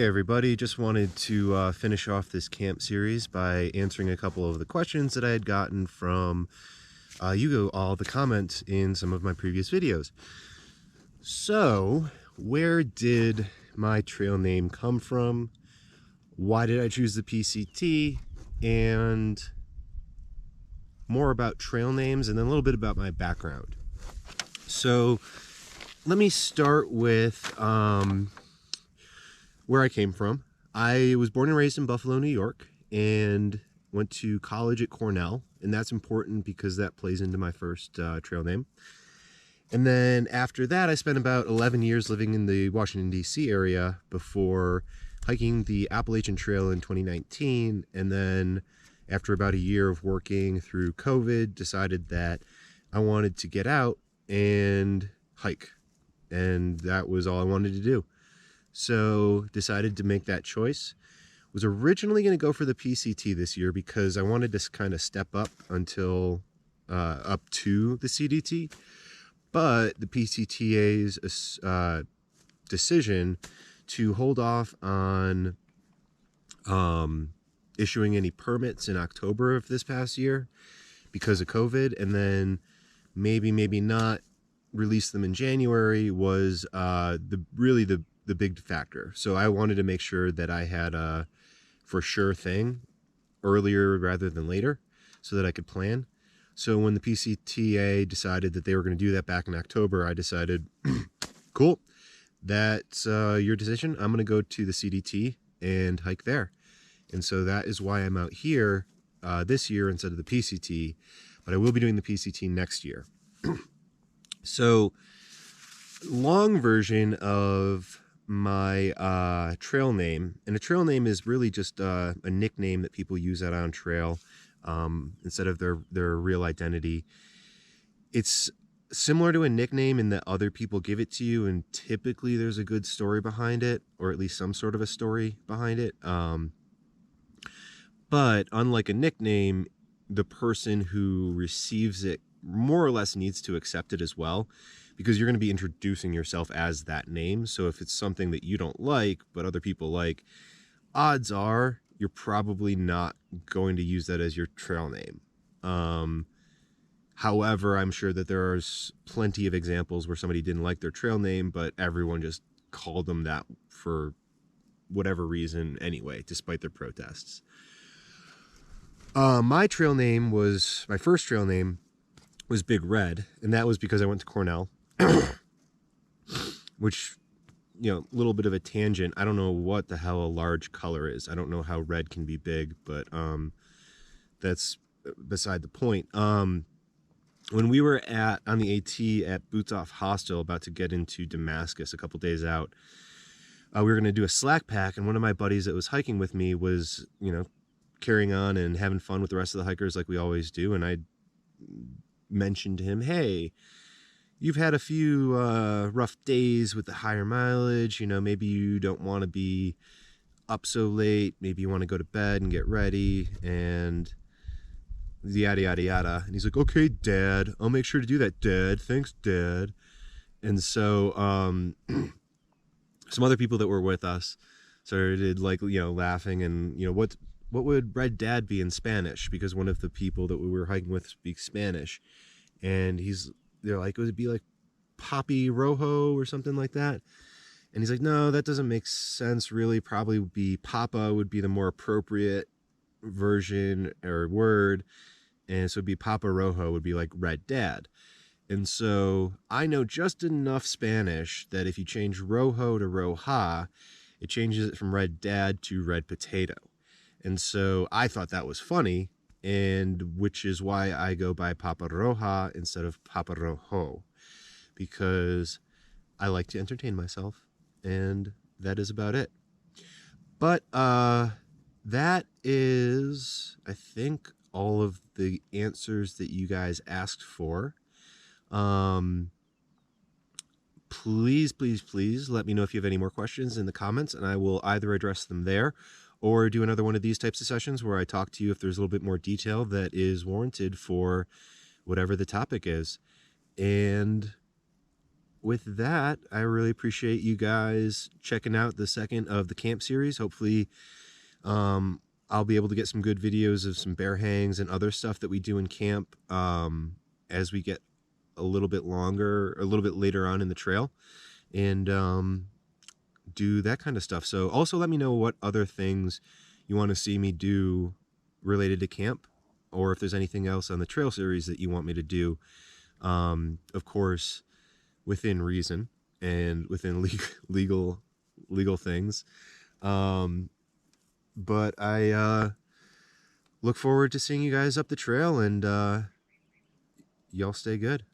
Hey everybody, just wanted to finish off this camp series by answering a couple of the questions that I had gotten from all the comments in some of my previous videos. So, where did my trail name come from? Why did I choose the PCT? And more about trail names, and then a little bit about my background. So, let me start with where I came from. I was born and raised in Buffalo, New York, and went to college at Cornell, and that's important because that plays into my first trail name. And then after that, I spent about 11 years living in the Washington, D.C. area before hiking the Appalachian Trail in 2019, and then after about a year of working through COVID, decided that I wanted to get out and hike, and that was all I wanted to do. So decided to make that choice. Was originally going to go for the PCT this year because I wanted to kind of step up until up to the CDT, but the PCTA's decision to hold off on issuing any permits in October of this past year because of COVID, and then maybe not release them in January was really the big factor. So I wanted to make sure that I had a for sure thing earlier rather than later so that I could plan. So when the PCTA decided that they were going to do that back in October, I decided, cool, that's your decision. I'm going to go to the CDT and hike there. And so that is why I'm out here this year instead of the PCT, but I will be doing the PCT next year. So long version of my trail name, and a trail name is really just a nickname that people use out on trail instead of their real identity. It's similar to a nickname in that other people give it to you, and typically there's a good story behind it, or at least some sort of a story behind it. But unlike a nickname, the person who receives it more or less needs to accept it as well, because you're going to be introducing yourself as that name. So if it's something that you don't like, but other people like, odds are you're probably not going to use that as your trail name. However, I'm sure that there are plenty of examples where somebody didn't like their trail name, but everyone just called them that for whatever reason anyway, despite their protests. My first trail name was Big Red, and that was because I went to Cornell. Which, a little bit of a tangent. I don't know what the hell a large color is. I don't know how red can be big, but that's beside the point. When we were on the AT at Boots Off Hostel, about to get into Damascus a couple days out, we were going to do a slack pack, and one of my buddies that was hiking with me was, carrying on and having fun with the rest of the hikers like we always do, and I mentioned to him, hey, you've had a few rough days with the higher mileage, maybe you don't want to be up so late, maybe you want to go to bed and get ready, and yada yada yada. And he's like, okay, Dad, I'll make sure to do that, Dad, thanks, Dad. And so some other people that were with us started laughing, and what would Red Dad be in Spanish, because one of the people that we were hiking with speaks Spanish, and they're like, would it be like Papi Rojo or something like that? And he's like, no, that doesn't make sense really. Probably would be Papa would be the more appropriate version or word. And so it'd be Papa Rojo would be like Red Dad. And so I know just enough Spanish that if you change Rojo to Roja, it changes it from Red Dad to Red Potato. And so I thought that was funny, and which is why I go by Papa Roja instead of Papa Rojo, because I like to entertain myself, and that is about it. But that is, I think, all of the answers that you guys asked for. Please let me know if you have any more questions in the comments, and I will either address them there or do another one of these types of sessions where I talk to you if there's a little bit more detail that is warranted for whatever the topic is. And with that, I really appreciate you guys checking out the second of the camp series. Hopefully, I'll be able to get some good videos of some bear hangs and other stuff that we do in camp as we get a little bit later on in the trail, and do that kind of stuff. So also let me know what other things you want to see me do related to camp, or if there's anything else on the trail series that you want me to do. Of course, within reason and within legal things. But I look forward to seeing you guys up the trail, and y'all stay good.